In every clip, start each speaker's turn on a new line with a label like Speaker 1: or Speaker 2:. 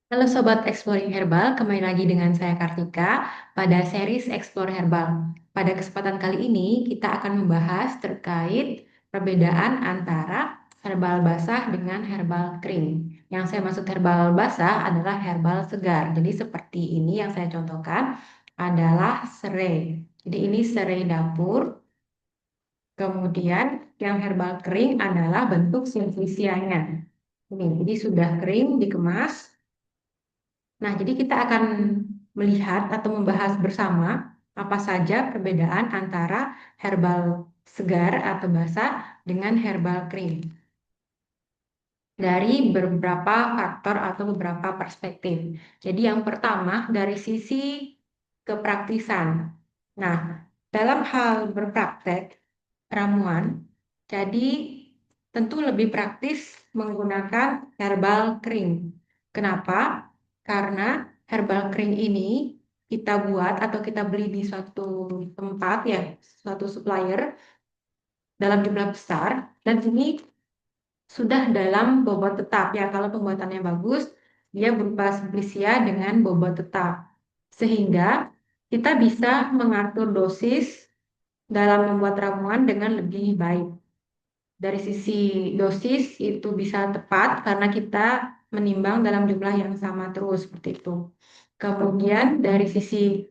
Speaker 1: Halo Sobat Exploring Herbal, kembali lagi dengan saya Kartika pada series Explore Herbal. Pada kesempatan kali ini kita akan membahas terkait perbedaan antara herbal basah dengan herbal kering. Yang saya maksud herbal basah adalah herbal segar. Jadi seperti ini yang saya contohkan adalah serai. Jadi ini serai dapur. Kemudian yang herbal kering adalah bentuk simplicianya. Ini, jadi sudah kering dikemas. Nah, jadi kita akan melihat atau membahas bersama apa saja perbedaan antara herbal segar atau basah dengan herbal kering dari beberapa faktor atau beberapa perspektif. Jadi yang pertama dari sisi kepraktisan. Nah, dalam hal berpraktek ramuan, jadi tentu lebih praktis menggunakan herbal kering. Kenapa? Karena herbal kering ini kita buat atau kita beli di suatu tempat ya, suatu supplier dalam jumlah besar dan ini sudah dalam bobot tetap ya. Kalau pembuatannya bagus, dia berupa simplicia dengan bobot tetap. Sehingga kita bisa mengatur dosis dalam membuat ramuan dengan lebih baik. Dari sisi dosis itu bisa tepat karena kita menimbang dalam jumlah yang sama terus seperti itu. Kemudian dari sisi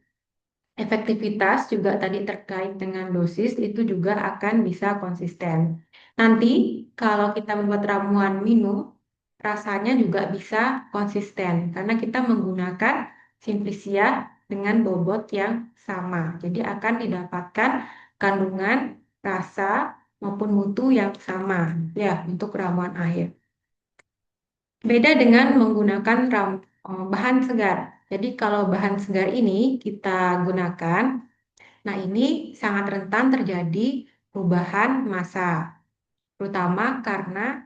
Speaker 1: efektivitas juga tadi terkait dengan dosis itu juga akan bisa konsisten. Nanti kalau kita membuat ramuan minum, rasanya juga bisa konsisten karena kita menggunakan simplicia dengan bobot yang sama. Jadi akan didapatkan kandungan, rasa maupun mutu yang sama ya untuk ramuan air. Beda dengan menggunakan bahan segar. Jadi kalau bahan segar ini kita gunakan, nah ini sangat rentan terjadi perubahan massa, terutama karena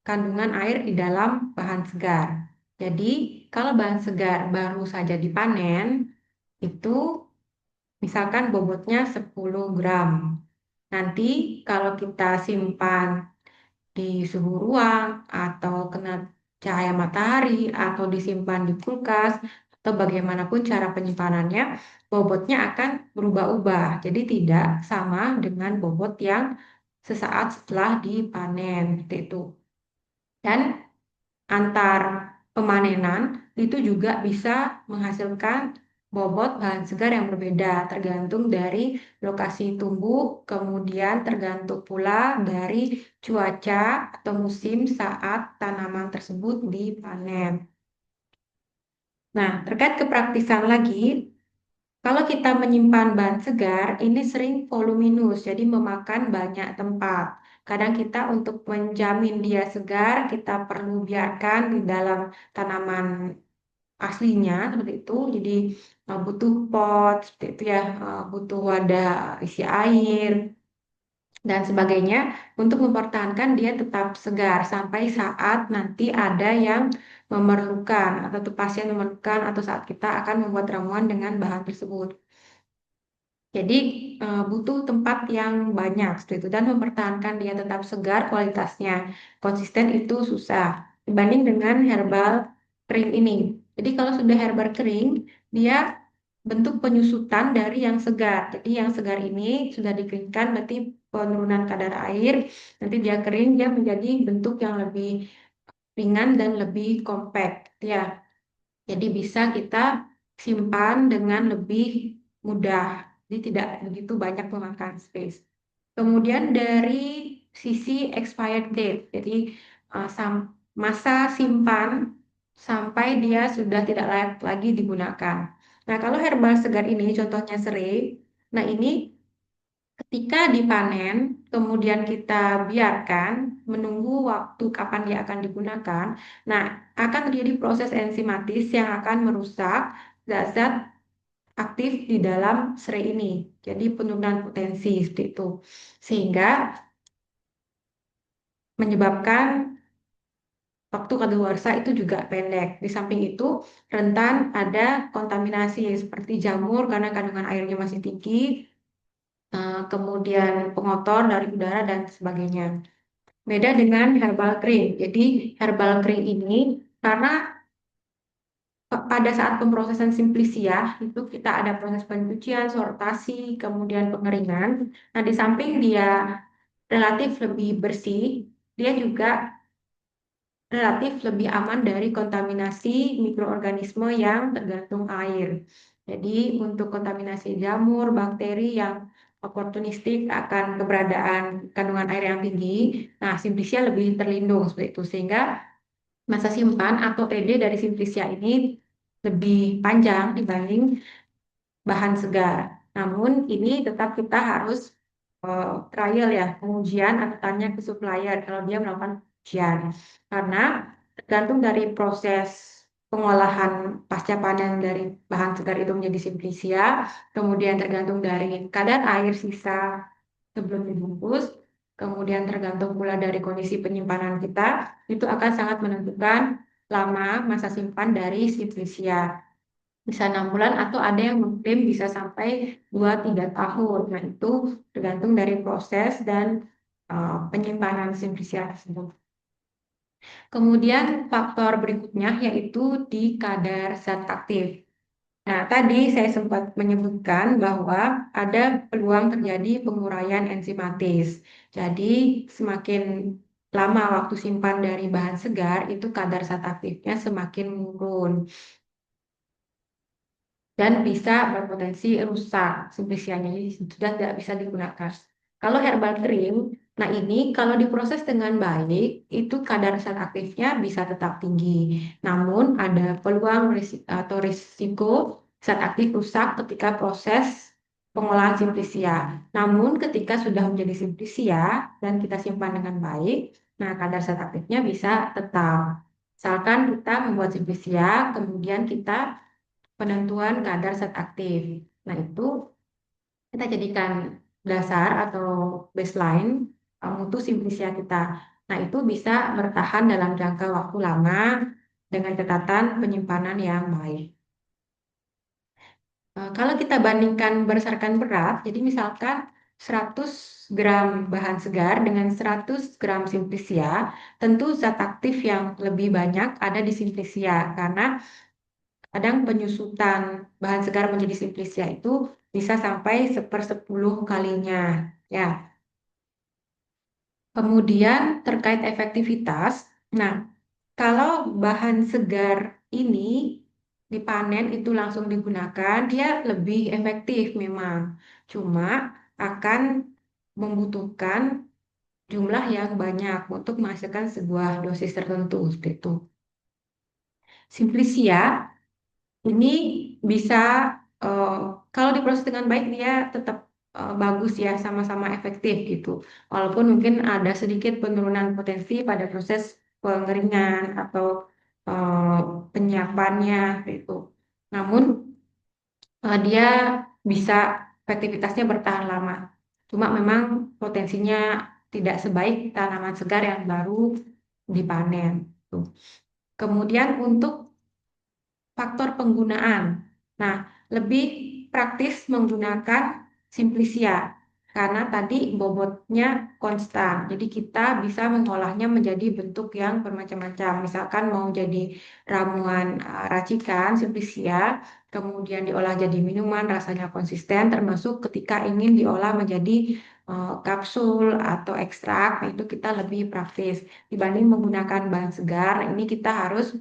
Speaker 1: kandungan air di dalam bahan segar. Jadi kalau bahan segar baru saja dipanen, itu misalkan bobotnya 10 gram. Nanti kalau kita simpan di suhu ruang atau kena cahaya matahari atau disimpan di kulkas atau bagaimanapun cara penyimpanannya, bobotnya akan berubah-ubah. Jadi tidak sama dengan bobot yang sesaat setelah dipanen seperti itu. Dan antar pemanenan itu juga bisa menghasilkan bobot bahan segar yang berbeda tergantung dari lokasi tumbuh, kemudian tergantung pula dari cuaca atau musim saat tanaman tersebut dipanen. Nah, terkait kepraktisan lagi, kalau kita menyimpan bahan segar, ini sering voluminous, jadi memakan banyak tempat. Kadang kita untuk menjamin dia segar, kita perlu biarkan di dalam tanaman aslinya seperti itu. Jadi butuh pot seperti itu ya, butuh wadah isi air dan sebagainya untuk mempertahankan dia tetap segar sampai saat nanti ada yang memerlukan atau tuh pasien memerlukan atau saat kita akan membuat ramuan dengan bahan tersebut. Jadi butuh tempat yang banyak seperti itu dan mempertahankan dia tetap segar kualitasnya konsisten itu susah dibanding dengan herbal kering ini. Jadi kalau sudah herbal kering dia bentuk penyusutan dari yang segar. Jadi yang segar ini sudah dikeringkan berarti penurunan kadar air nanti dia kering dia menjadi bentuk yang lebih ringan dan lebih compact ya. Jadi bisa kita simpan dengan lebih mudah. Jadi tidak begitu banyak memakan space. Kemudian dari sisi expired date, jadi masa simpan sampai dia sudah tidak layak lagi digunakan. Nah, kalau herbal segar ini contohnya serai, nah ini ketika dipanen, kemudian kita biarkan menunggu waktu kapan dia akan digunakan. Nah, akan terjadi proses enzimatis yang akan merusak zat-zat aktif di dalam serai ini. Jadi penurunan potensi seperti itu. Sehingga menyebabkan waktu kadaluarsa itu juga pendek. Di samping itu rentan ada kontaminasi seperti jamur karena kandungan airnya masih tinggi, kemudian pengotor dari udara dan sebagainya. Beda dengan herbal cream. Jadi herbal cream ini karena pada saat pemrosesan simplisia itu kita ada proses pencucian, sortasi, kemudian pengeringan. Nah, di samping dia relatif lebih bersih, dia juga relatif lebih aman dari kontaminasi mikroorganisme yang tergantung air. Jadi untuk kontaminasi jamur, bakteri yang oportunistik akan keberadaan kandungan air yang tinggi, nah Simplicia lebih terlindung seperti itu. Sehingga masa simpan atau ED dari Simplicia ini lebih panjang dibanding bahan segar. Namun ini tetap kita harus trial ya, pengujian atau tanya ke supplier kalau dia melakukan pengujian. Karena tergantung dari proses pengolahan pasca panen dari bahan segar itu menjadi simplicia, kemudian tergantung dari kadar air sisa sebelum dibungkus, kemudian tergantung pula dari kondisi penyimpanan kita, itu akan sangat menentukan lama masa simpan dari simplicia. Bisa 6 bulan atau ada yang mengklaim bisa sampai 2-3 tahun. Nah, itu tergantung dari proses dan penyimpanan simplicia tersebut. Kemudian faktor berikutnya yaitu di kadar zat aktif. Nah, tadi saya sempat menyebutkan bahwa ada peluang terjadi penguraian enzimatis. Jadi, semakin lama waktu simpan dari bahan segar, itu kadar zat aktifnya semakin menurun dan bisa berpotensi rusak simplisianya, jadi sudah tidak bisa digunakan. Kalau herbal cream, nah ini kalau diproses dengan baik, itu kadar zat aktifnya bisa tetap tinggi. Namun ada peluang atau risiko zat aktif rusak ketika proses pengolahan simplisia. Namun ketika sudah menjadi simplisia dan kita simpan dengan baik, nah kadar zat aktifnya bisa tetap. Misalkan kita membuat simplisia, kemudian kita penentuan kadar zat aktif. Nah, itu kita jadikan dasar atau baseline mutu simplisia kita. Nah, itu bisa bertahan dalam jangka waktu lama dengan catatan penyimpanan yang baik. Kalau kita bandingkan berdasarkan berat, jadi misalkan 100 gram bahan segar dengan 100 gram simplisia, tentu zat aktif yang lebih banyak ada di simplisia karena kadang penyusutan bahan segar menjadi simplisia itu bisa sampai 1/10 kalinya. Ya, kemudian terkait efektivitas, nah kalau bahan segar ini dipanen itu langsung digunakan, dia lebih efektif memang. Cuma akan membutuhkan jumlah yang banyak untuk menghasilkan sebuah dosis tertentu seperti itu. Simplisia ini bisa eh, kalau diproses dengan baik dia tetap bagus ya, sama-sama efektif gitu. Walaupun mungkin ada sedikit penurunan potensi pada proses pengeringan atau eh, penyiapannya gitu. Namun dia bisa efektivitasnya bertahan lama. Cuma memang potensinya tidak sebaik tanaman segar yang baru dipanen. Tuh. Kemudian untuk faktor penggunaan. Nah, lebih praktis menggunakan Simplicia karena tadi bobotnya konstan. Jadi kita bisa mengolahnya menjadi bentuk yang bermacam-macam. Misalkan mau jadi ramuan racikan Simplicia, kemudian diolah jadi minuman rasanya konsisten, termasuk ketika ingin diolah menjadi kapsul atau ekstrak, nah itu kita lebih praktis dibanding menggunakan bahan segar. Ini kita harus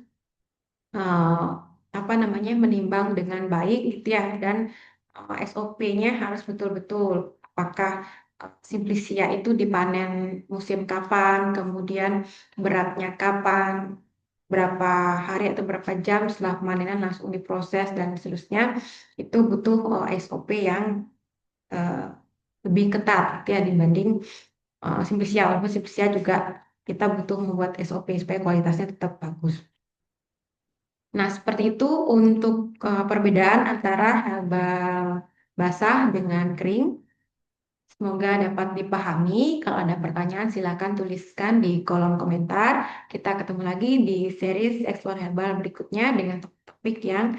Speaker 1: eh, apa namanya menimbang dengan baik gitu ya dan SOP-nya harus betul-betul apakah Simplicia itu dipanen musim kapan, kemudian beratnya kapan, berapa hari atau berapa jam setelah pemanenan langsung diproses dan seterusnya itu butuh SOP yang eh, lebih ketat ya dibanding Simplicia walaupun Simplicia juga kita butuh membuat SOP supaya kualitasnya tetap bagus. Nah, seperti itu untuk perbedaan antara herbal basah dengan kering. Semoga dapat dipahami. Kalau ada pertanyaan, silakan tuliskan di kolom komentar. Kita ketemu lagi di series Explore Herbal berikutnya dengan topik yang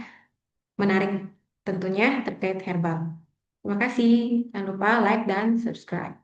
Speaker 1: menarik tentunya terkait herbal. Terima kasih. Jangan lupa like dan subscribe.